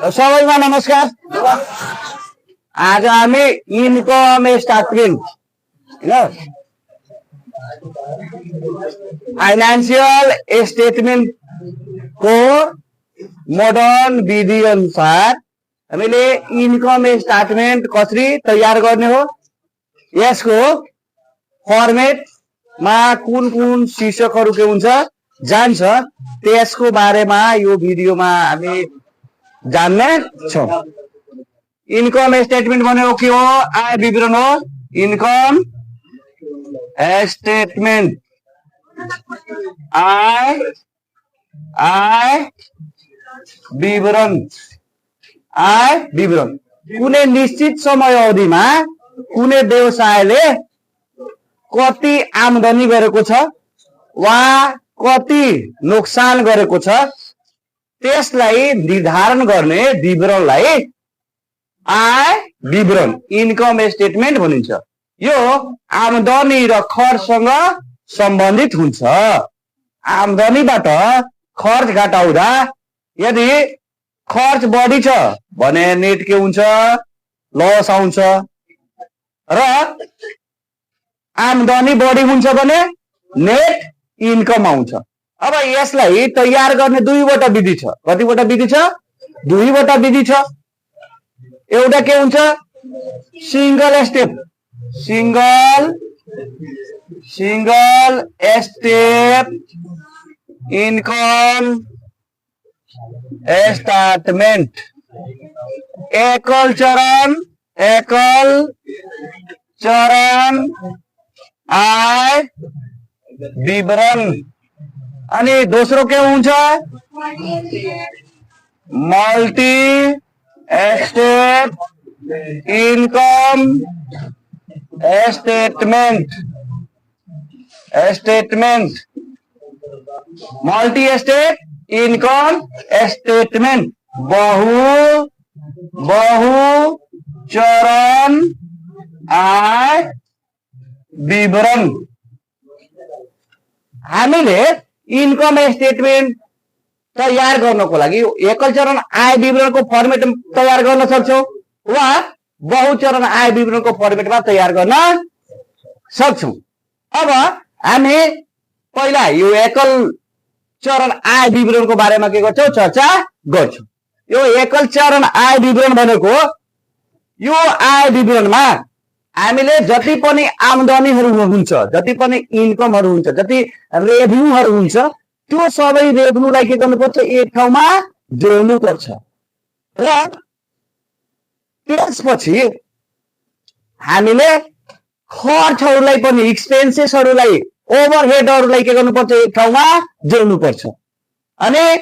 सबैमा नमस्कार। आज हामी इन्कम स्टेटमेन्ट फाइनान्सियल स्टेटमेन्ट को मोडर्न विधि अनुसार हामीले इन्कम स्टेटमेन्ट कसरी तयार गर्ने हो, यसको फर्मेटमा कुन कुन शीर्षकहरू के हुन्छ जान्छ, त्यसको बारेमा यो भिडियोमा हामी जान्ने छौं। इन्कम स्टेटमेन्ट भनेको के हो? आय विवरण हो। इन्कम स्टेटमेन्ट आय विवरण कुनै निश्चित समय अवधिमा कुनै व्यवसायले कति आमदानी गरेको छ वा कति नोक्सान गरेको छ त्यसलाई निर्धारण गर्ने विवरणलाई आय विवरण इन्कम स्टेटमेन्ट भनिन्छ। यो आमदानी र खर्चसँग सम्बन्धित हुन्छ। आमदानीबाट खर्च घटाउँदा यदि खर्च बढी छ भने नेट के हुन्छ? लस आउँछ। र आमदानी बढी हुन्छ भने नेट इन्कम आउँछ। अब यसलाई तयार गर्ने दुईवटा विधि छ। कतिवटा विधि छ? दुईवटा विधि छ। एउटा के हुन्छ? सिंगल स्टेप इन्कम स्टेटमेन्ट, एकल चरण आय विवरण। अनि दोस्रो के हुन्छ? Multi step income statement. Multi step income statement बहु चरण आय विवरण। हामीले इन्कम स्टेटमेन्ट तयार गर्नको लागि एकल चरण आय विवरणको फर्मेट तयार गर्न सक्छौं वा बहुचरण आय विवरणको फर्मेटमा तयार गर्न सक्छौं। अब हामी पहिला यो एकल चरण आय विवरणको बारेमा के गर्छौं? चर्चा गर्छौं। यो एकल चरण आय विवरण भनेको यो आय विवरणमा हामीले जति पनि आमदानीहरू हुन्छ, जति पनि इन्कमहरू हुन्छ, जति रेभेन्यूहरू हुन्छ, त्यो सबै रेभेन्यूलाई के गर्नुपर्छ? एक ठाउँमा जोड्नुपर्छ। र त्यसपछि हामीले खर्चहरूलाई पनि, एक्सपेन्सेसहरूलाई, ओभरहेडहरूलाई के गर्नुपर्छ? एक ठाउँमा जोड्नुपर्छ। अनि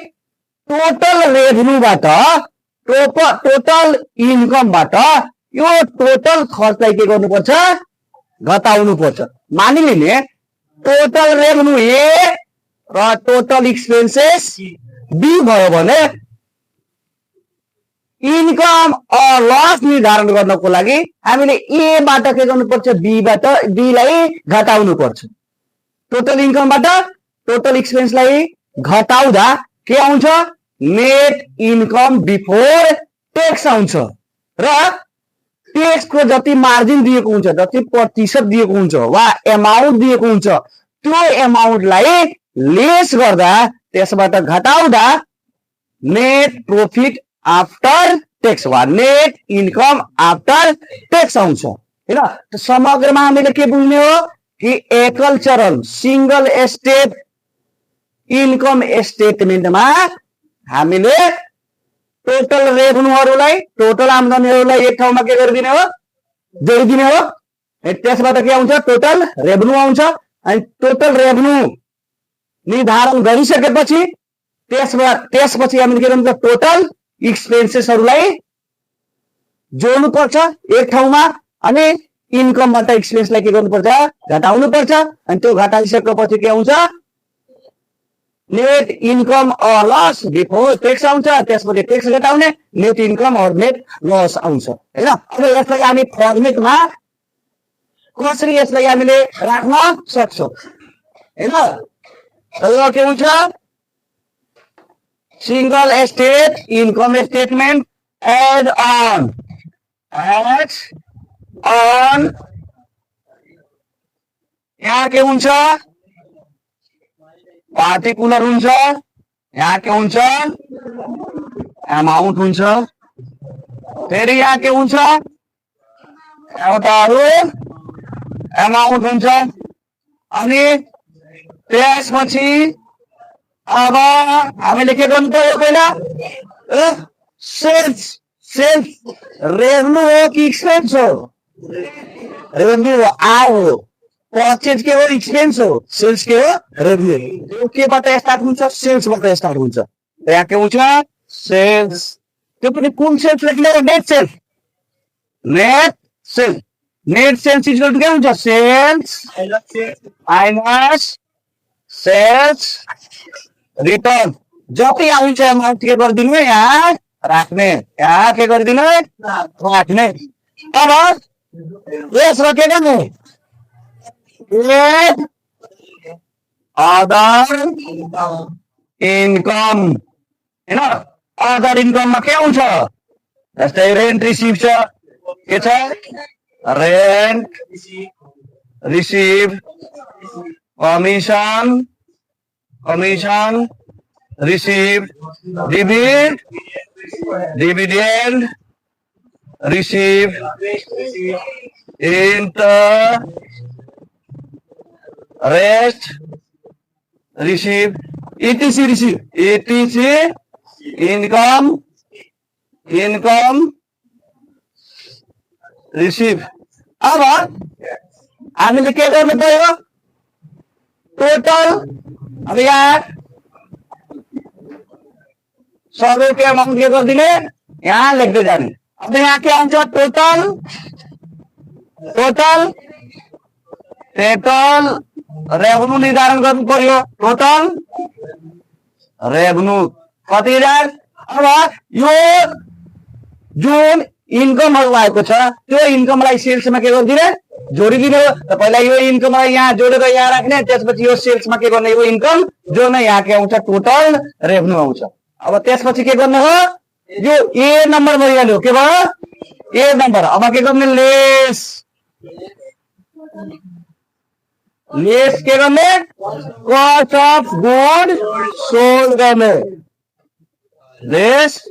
टोटल रेभेन्यूबाट, टोटल इन्कमबाट यो टोटल खर्चलाई के गर्नुपर्छ? घटाउनुपर्छ। मानिलिने टोटल रेभेन्यू ए र टोटल एक्सपेन्सेस बी भयो भने इन्कम अर लस निर्धारण गर्नको लागि हामीले ए बाट के गर्नुपर्छ? बी लाई घटाउनुपर्छ। टोटल इन्कमबाट टोटल एक्सपेन्सलाई घटाउँदा के आउँछ? नेट इन्कम बिफोर ट्याक्स आउँछ। र ट्याक्सको जति मार्जिन दिएको हुन्छ, जति प्रतिशत दिएको हुन्छ वा एमाउन्ट दिएको हुन्छ, त्यो एमाउन्टलाई लेस गर्दा, त्यसबाट घटाउँदा नेट प्रॉफिट आफ्टर ट्याक्स वा नेट इन्कम आफ्टर ट्याक्स आउँछ। हैन? त समग्रमा हामीले के बुझ्ने हो कि एकल चरण सिंगल स्टेप इन्कम स्टेटमेन्टमा हामीले टोटल रेभेन्यूहरूलाई, टोटल आमदानीहरूलाई एक ठाउँमा के गरिदिने हो? जोडिदिने हो। त्यसबाट के आउँछ? टोटल रेभेन्यू आउँछ। अनि टोटल रेभेन्यू निर्धारण गरिसकेपछि त्यसपछि हामीले के गर्नुपर्छ? टोटल एक्सपेन्सेसहरूलाई जोड्नुपर्छ एक ठाउँमा। अनि इन्कमबाट एक्सपेन्सलाई के गर्नुपर्छ? घटाउनुपर्छ। अनि त्यो घटाइसकेपछि के आउँछ? Net income or loss before tax आउँछ। त्यसपछि ट्याक्स घटाउने net income or net loss आउँछ। हैन? अब यसलाई हामी फर्मेटमा कसरी यसलाई हामीले राख्न सक्छौं? हैन? र के हुन्छ? Single state income statement add on यहाँ के हुन्छ पार्टिकुलर हुन्छ यहाँ के हुन्छ अमाउन्ट हुन्छ फेरि यहाँ के हुन्छ एउटा अरू अमाउन्ट हुन्छ अनि त्यसपछि अब हामीले के गर्नु पर्यो पहिला सेल्स सेल्स रेभेन्यू हो कि एक्सपेन्स हो रेभेन्यू आय हो पर्चेज के हो एक्सपेन्स हो सेल्स के हो रेभेन्यू केबाट स्टार्ट हुन्छ सेल्सबाट स्टार्ट हुन्छ यहाँ के हुन्छ सेल्स त्यो पनि कुन सेल्स लेख्ने net sales net sales equal to के हुन्छ सेल्स माइनस सेल्स रिटर्न जति आउँछ अमाउन्ट के गरिदिनु यहाँ राख्ने यहाँ के गरिदिनु राख्ने अब यसमा के गर्ने अदर इन्कम हैन अदर इन्कममा के आउँछ जस्तै रेन्ट रिसिभ छ के छ rent receive commission receive dividend receive interest receive etc income receive अब हामीले के गर्नु पर्यो टोटल अब यहाँ सबैको अमाउन्ट के गरिदिने यहाँ लेख्दै जाने अब यहाँ के आउँछ टोटल रेभेन्यू निर्धारण गर्नु पर्यो टोटल रेभेन्यू कति हजार अब यो जुन इन्कमहरु आएको छ त्यो इन्कमलाई सेल्समा के गरिदिने जोडिदिने हो त पहिला यो इन्कमलाई यहाँ जोडेर यहाँ राख्ने त्यसपछि यो सेल्समा के गर्ने यो इन्कम जोड्न यहाँ के आउँछ टोटल रेभेन्यू आउँछ अब त्यसपछि के गर्ने हो यो ए नम्बर भइहाल्यो के भयो ए नम्बर अब के गर्ने लेस के गर्ने कस्ट अफ गुड सोल्ड गर्ने lace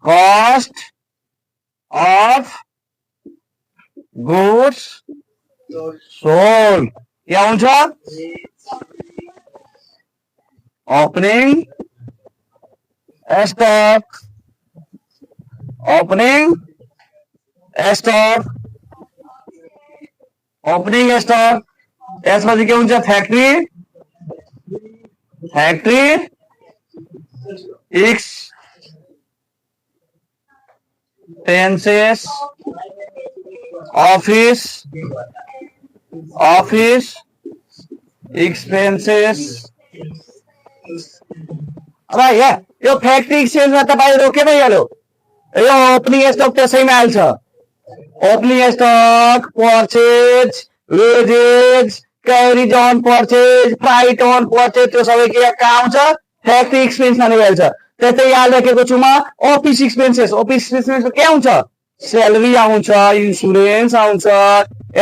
cost of goods sold क्या हुन्छ ओपनिङ स्टक ओपनिङ स्टक त्यसपछि के हुन्छ फ्याक्ट्री एक्सपेन्सेस ऑफिस एक्सपेन्सेस अब यो फ्याक्ट्री एक्सचेन्जमा तपाईहरु के भइहाल्यो यो ओपनिङ स्टक त्यसैमा आइन्छ opening stock purchase wages carriage on purchase freight on purchase त्यो सबै के कहाँ आउँछ फ्याक्ट्री एक्सपेन्समा नै आइन्छ त्यतै यहाँ लेखेको छु म अफिस एक्सपेन्सेस के आउँछ स्यालेरी आउँछ इन्स्योरेन्स आउँछ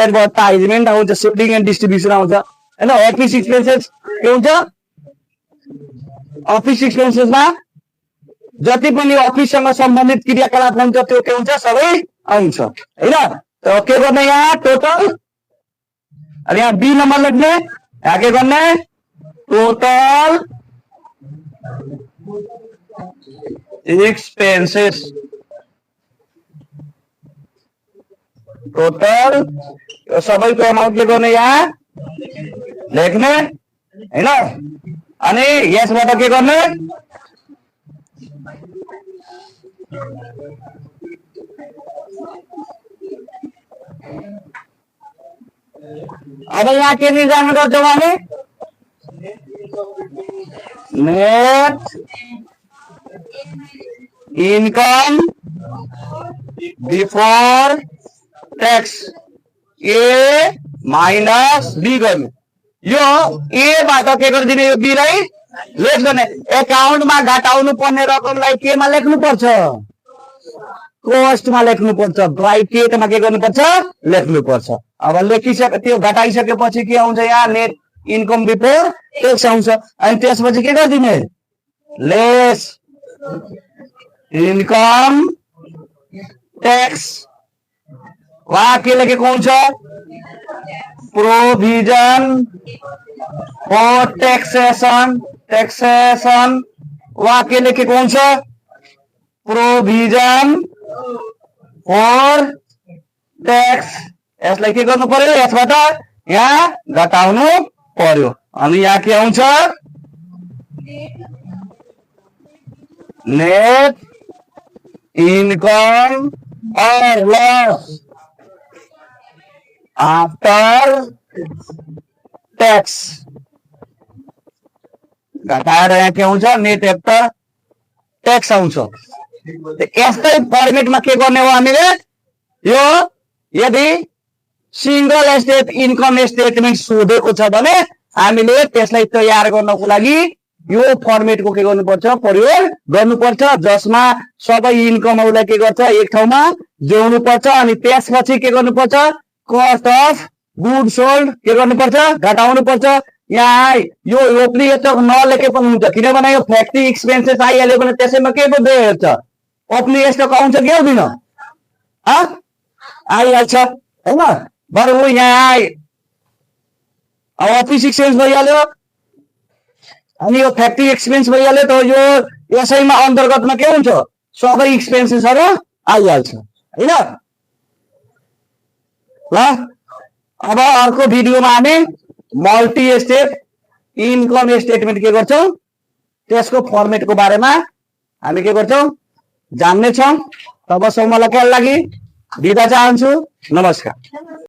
एडभर्टाइजमेन्ट आउँछ शिपिङ एन्ड डिस्ट्रिब्युसन आउँछ हैन अफिस एक्सपेन्सेस के हुन्छ अफिस एक्सपेन्सेसमा जति पनि अफिससँग सम्बन्धित क्रियाकलाप हुन्छ त्यो के हुन्छ सबै आउँछ हैन त के गर्ने यहाँ टोटल अनि यहाँ बी नम्बर लेख्ने यहाँ के गर्ने टोटल एक्सपेन्सेस टोटल सबैको अमाउन्ट के गर्ने यहाँ लेख्ने हैन अनि यसबाट के गर्ने अब यहाँ के निर्धारण गर्छौँ हामी net income before tax A minus B गर्ने यो ए बाट के गरिदिने यो बी लाई लेस गर्ने एकाउन्टमा घटाउनु पर्ने रकमलाई केमा लेख्नु पर्छ कोस्टमा लेख्नु पर्छ ब्राइकेटमा के गर्नुपर्छ लेख्नु पर्छ अब लेखिसके त्यो घटाइसकेपछि के आउँछ यहाँ नेट इन्कम बिफोर टैक्स आउँछ अनि त्यसपछि के गर्दिने लेस इन्कम टैक्स वहाँ के लेखेको हुन्छ प्रोभिजन फर टैक्सेसन वहाँ के लेखेको हुन्छ प्रोभिजन फर टैक्स यसलाई के गर्नु पर्यो यसबाट यहाँ घटाउनु पर्यो अनि यहाँ के आउँछ नेट इनकम और लॉस आफ्टर टैक्स घटाएर यहाँ के आउँछ नेट आफ्टर टैक्स आउँछ यस्तै फर्मेटमा के गर्ने हो हामीले यो यदि सिंगल स्टेट इन्कम स्टेटमेन्ट सोधेको छ भने हामीले त्यसलाई तयार गर्नको लागि यो फर्मेटको के गर्नुपर्छ प्रयोग गर्नुपर्छ जसमा सबै इन्कमहरूलाई के गर्छ एक ठाउँमा जोड्नु पर्छ अनि त्यसपछि के गर्नुपर्छ कस्ट अफ गुड सोल्ड के गर्नुपर्छ घटाउनु पर्छ यहाँ यो पनि यस्तो नलेखे पनि हुन्छ किनभने यो फ्याक्ट्री एक्सपेन्सेस आइहाल्यो भने त्यसैमा के पो हेर्छ ओपनिङ स्टक आउँछ के आउँदैन आइहाल्छ होइन बरु ऊ यहाँ आए अब अफिस एक्सपेन्स भइहाल्यो अनि यो फ्याक्ट्री एक्सपेन्स भइहाल्यो त यो यसैमा अन्तर्गतमा के हुन्छ सबै एक्सपेन्सेसहरू आइहाल्छ होइन ल अब अर्को भिडियोमा हामी मल्टी स्टेट इन्कम स्टेटमेन्ट के गर्छौं त्यसको फर्मेटको बारेमा हामी के गर्छौं जान्नेछौं तबसम्मलाई लागि बिदा चाहन्छु नमस्कार